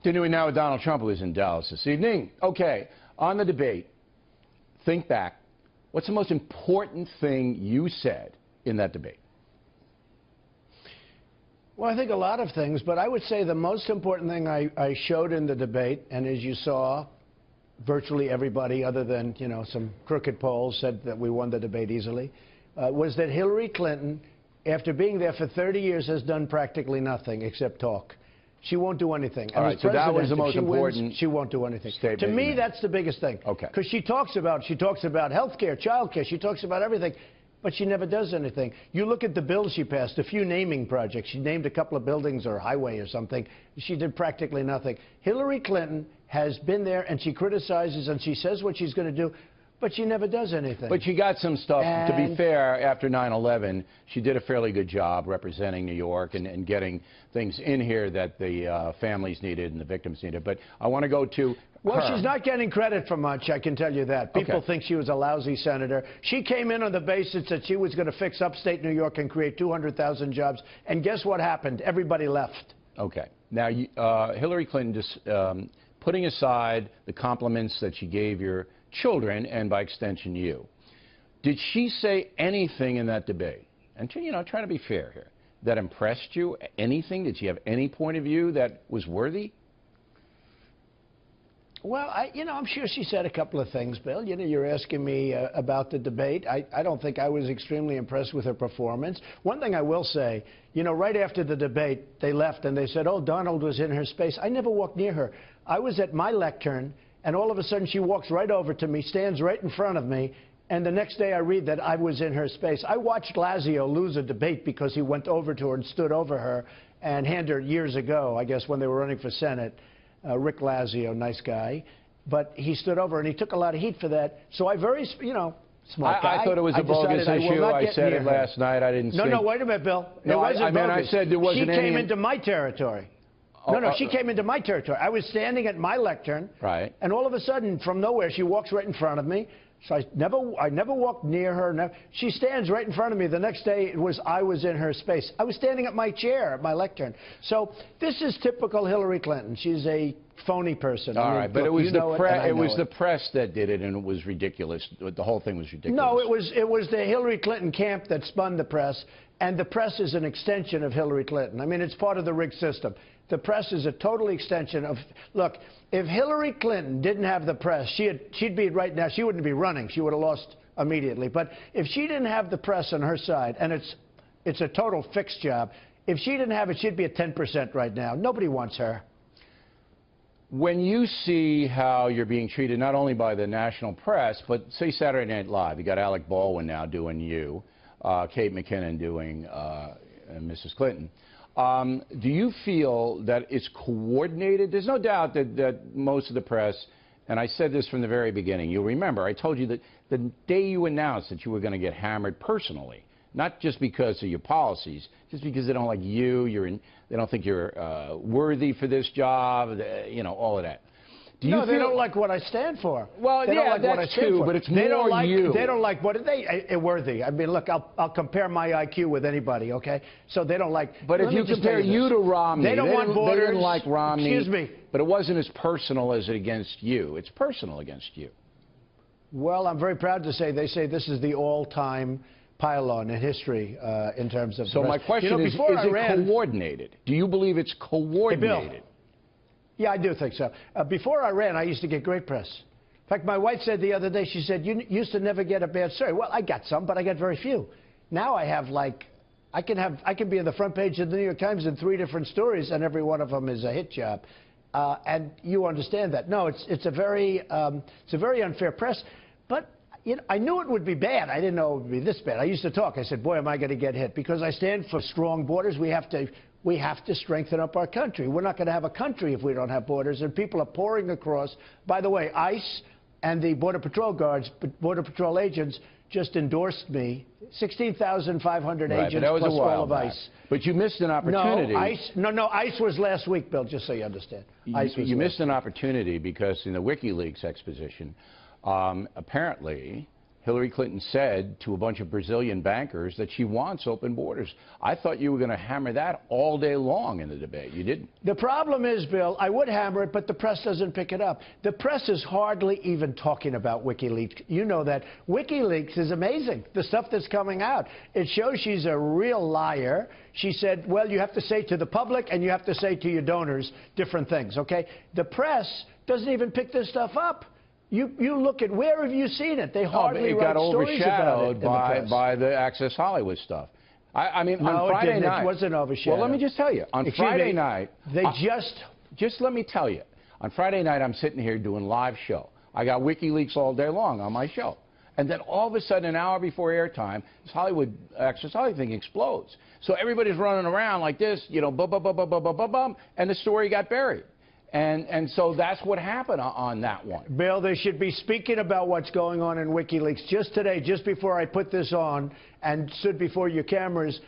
Continuing now with Donald Trump, who is in Dallas this evening. Okay, on the debate, think back. What's the most important thing you said in that debate? Well, I think a lot of things, but I would say the most important thing I showed in the debate, and as you saw, virtually everybody other than, you know, some crooked polls said that we won the debate easily, was that Hillary Clinton, after being there for 30 years, has done practically nothing except talk. She won't do anything. All right, so that was the most important. She won't do anything. To me, that's the biggest thing. Okay. Because she talks about health care, child care, she talks about everything, but she never does anything. You look at the bills she passed, a few naming projects. She named a couple of buildings or a highway or something. She did practically nothing. Hillary Clinton has been there, and she criticizes, and she says what she's going to do, but she never does anything. But she got some stuff. To be fair, after 9/11, she did a fairly good job representing New York and getting things in here that the families needed and the victims needed. But I want to go to Well, she's not getting credit for much, I can tell you that. People Okay. think she was a lousy senator. She came in on the basis that she was going to fix upstate New York and create 200,000 jobs. And guess what happened? Everybody left. Okay. Now, Hillary Clinton, just putting aside the compliments that she gave your children and, by extension, you, did she say anything in that debate? And, you know, try to be fair here. That impressed you? Anything? Did she have any point of view that was worthy? Well, I'm sure she said a couple of things, Bill. You know, you're asking me about the debate. I don't think I was extremely impressed with her performance. One thing I will say, you know, right after the debate, they left and they said, oh, Donald was in her space. I never walked near her. I was at my lectern, and all of a sudden she walks right over to me, stands right in front of me, and the next day I read that I was in her space. I watched Lazio lose a debate because he went over to her and stood over her and handed her years ago, I guess, when they were running for Senate. Rick Lazio, nice guy, but he stood over and he took a lot of heat for that. So I smart guy. I thought it was a bogus issue. I said it last night. I didn't. No, wait a minute, Bill. No, I said there wasn't any. She came into my territory. No, she came into my territory. I was standing at my lectern, right, and all of a sudden, from nowhere, she walks right in front of me. So I never walked near her. She stands right in front of me. The next day, I was in her space. I was standing at my chair, at my lectern. So this is typical Hillary Clinton. She's a phony person. All right, but it was the press that did it, and it was ridiculous. The whole thing was ridiculous. No, it was the Hillary Clinton camp that spun the press, and the press is an extension of Hillary Clinton. I mean, it's part of the rigged system. The press is a total extension of, look, if Hillary Clinton didn't have the press, she'd be right now, she wouldn't be running. She would have lost immediately. But if she didn't have the press on her side, and it's a total fixed job, if she didn't have it, she'd be at 10% right now. Nobody wants her. When you see how you're being treated not only by the national press, but say Saturday Night Live, you got Alec Baldwin now doing you, Kate McKinnon doing Mrs. Clinton. Do you feel that it's coordinated? There's no doubt that most of the press, and I said this from the very beginning, you'll remember, I told you that the day you announced that you were going to get hammered personally, not just because of your policies, just because they don't like you, they don't think you're worthy for this job, you know, all of that. No, they don't like what I stand for. Well, they don't like what I that's stand true, for. but it's more you. They don't like what worthy. I mean, look, I'll compare my IQ with anybody, okay? So they don't like. But if you compare you to Romney, they don't want borders. They didn't like Romney. Excuse me. But it wasn't as personal as it against you. It's personal against you. Well, I'm very proud to say they say this is the all-time pylon in history in terms of. So my question is it coordinated? Do you believe it's coordinated? Hey, Bill, yeah, I do think so. Before I ran, I used to get great press. In fact, my wife said the other day, she said, you used to never get a bad story. Well, I got some, but I got very few. Now I have, like, I can be on the front page of the New York Times in 3 different stories, and every one of them is a hit job. And you understand that. No, it's a very unfair press. But you know, I knew it would be bad. I didn't know it would be this bad. I used to talk. I said, boy, am I going to get hit. Because I stand for strong borders. We have to strengthen up our country. We're not going to have a country if we don't have borders. And people are pouring across. By the way, ICE and the Border Patrol guards, Border Patrol agents, just endorsed me. 16,500 agents plus all of ICE. But you missed an opportunity. No, ICE was last week, Bill, just so you understand. You missed an opportunity because in the WikiLeaks exposition, apparently Hillary Clinton said to a bunch of Brazilian bankers that she wants open borders. I thought you were going to hammer that all day long in the debate. You didn't. The problem is, Bill, I would hammer it, but the press doesn't pick it up. The press is hardly even talking about WikiLeaks. You know that. WikiLeaks is amazing, the stuff that's coming out. It shows she's a real liar. She said, well, you have to say to the public and you have to say to your donors different things, okay? The press doesn't even pick this stuff up. You look at, where have you seen it? They hardly write stories about it. It got overshadowed by the Access Hollywood stuff. I mean, on Friday night. It wasn't overshadowed. Well, let me just tell you. On Friday night. Just let me tell you. On Friday night, I'm sitting here doing live show. I got WikiLeaks all day long on my show. And then all of a sudden, an hour before airtime, this Access Hollywood thing explodes. So everybody's running around like this, you know, bum, and the story got buried. And so that's what happened on that one. Bill, they should be speaking about what's going on in WikiLeaks. Just today, just before I put this on and stood before your cameras,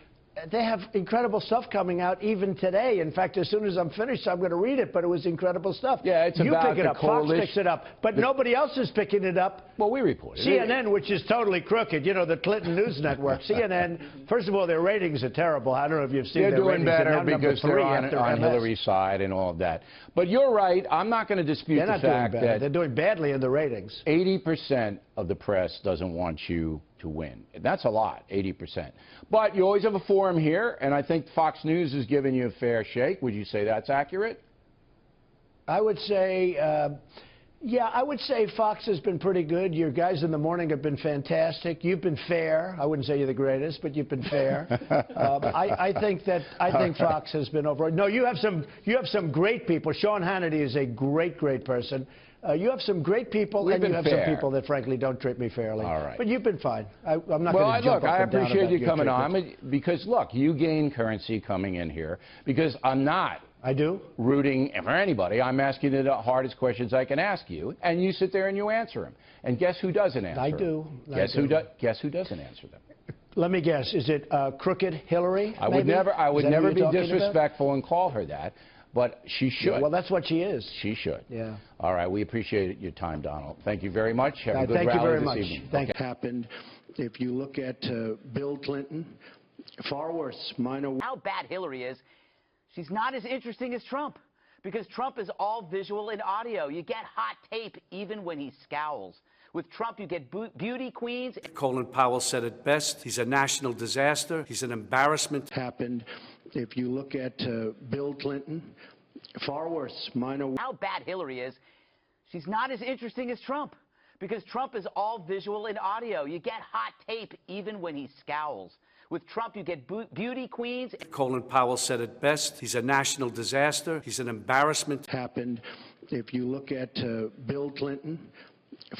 they have incredible stuff coming out even today. In fact, as soon as I'm finished, I'm going to read it, but it was incredible stuff. Yeah, it's you about pick it up. Fox picks it up, but nobody else is picking it up. Well, we report it. CNN, which is totally crooked, you know, the Clinton News Network. CNN, first of all, their ratings are terrible. I don't know if you've seen their ratings. They're doing better because they're on Hillary's side and all of that. But you're right. I'm not going to dispute the fact that they're doing badly in the ratings. 80% of the press doesn't want you to win. That's a lot, 80%. But you always have a forum here, and I think Fox News is giving you a fair shake. Would you say that's accurate? I would say, yeah, I would say Fox has been pretty good. Your guys in the morning have been fantastic. You've been fair. I wouldn't say you're the greatest, but you've been fair. I think Fox has been over. No, you have some great people. Sean Hannity is a great person. You have some great people, and you have some people that, frankly, don't treat me fairly. All right. But you've been fine. I'm not well, going to jump look, up and down I appreciate about you coming treatment. on because, look, you gain currency coming in here because I'm not. I do? Rooting for anybody. I'm asking you the hardest questions I can ask you, and you sit there and you answer them. And guess who doesn't answer them? Guess who doesn't answer them? Let me guess. Is it crooked Hillary? I would never be disrespectful and call her that. But she should. Yeah, well, that's what she is. She should. Yeah. All right. We appreciate your time, Donald. Thank you very much. Have a good thank you rally very this much. evening. Thank you. Happened. If you look at Bill Clinton, far worse. How bad Hillary is, she's not as interesting as Trump because Trump is all visual and audio. You get hot tape even when he scowls. With Trump, you get beauty queens. Colin Powell said it best. He's a national disaster. He's an embarrassment. Happened. If you look at Bill Clinton, far worse. How bad Hillary is, she's not as interesting as Trump because Trump is all visual and audio. You get hot tape even when he scowls. With Trump, you get beauty queens. Colin Powell said it best. He's a national disaster. He's an embarrassment. Happened. If you look at Bill Clinton,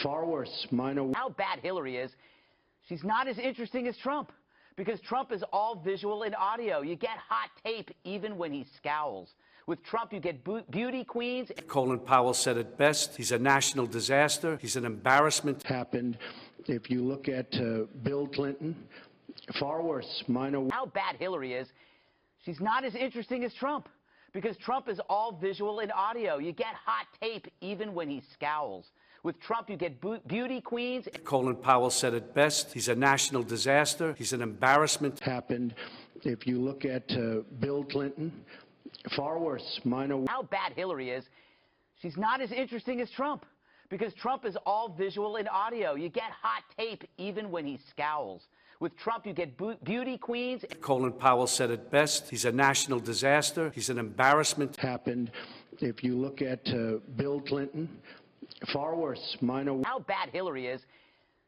far worse. How bad Hillary is, she's not as interesting as Trump because Trump is all visual and audio. You get hot tape even when he scowls. With Trump, you get beauty queens. Colin Powell said it best. He's a national disaster. He's an embarrassment. Happened. If you look at Bill Clinton, far worse. How bad Hillary is, she's not as interesting as Trump because Trump is all visual and audio. You get hot tape even when he scowls. With Trump, you get beauty queens. Colin Powell said it best. He's a national disaster. He's an embarrassment. Happened. If you look at Bill Clinton, far worse. How bad Hillary is, she's not as interesting as Trump because Trump is all visual and audio. You get hot tape even when he scowls. With Trump, you get beauty queens. Colin Powell said it best. He's a national disaster. He's an embarrassment. Happened. If you look at Bill Clinton, far worse. How bad Hillary is,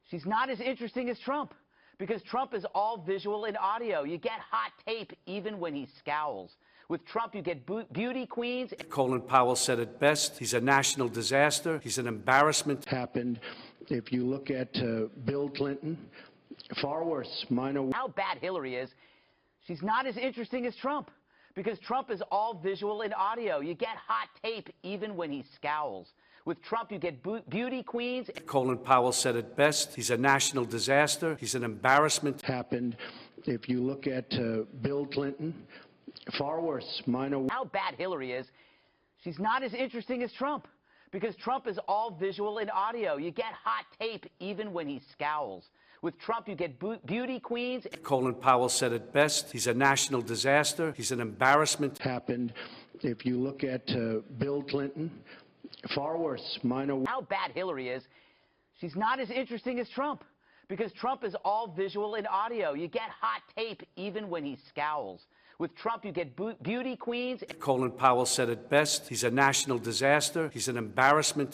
she's not as interesting as Trump because Trump is all visual and audio. You get hot tape even when he scowls. With Trump, you get beauty queens. Colin Powell said it best. He's a national disaster. He's an embarrassment. Happened. If you look at Bill Clinton, far worse. How bad Hillary is, she's not as interesting as Trump because Trump is all visual and audio. You get hot tape even when he scowls. With Trump, you get beauty queens. Colin Powell said it best. He's a national disaster. He's an embarrassment. Happened. If you look at Bill Clinton, far worse. How bad Hillary is, she's not as interesting as Trump Because Trump is all visual and audio. You get hot tape even when he scowls. With Trump, you get beauty queens. Colin Powell said it best. He's a national disaster. He's an embarrassment. Happened. If you look at Bill Clinton, far worse. How bad Hillary is, she's not as interesting as Trump. Because Trump is all visual and audio. You get hot tape even when he scowls. With Trump, you get beauty queens. Colin Powell said it best. He's a national disaster. He's an embarrassment.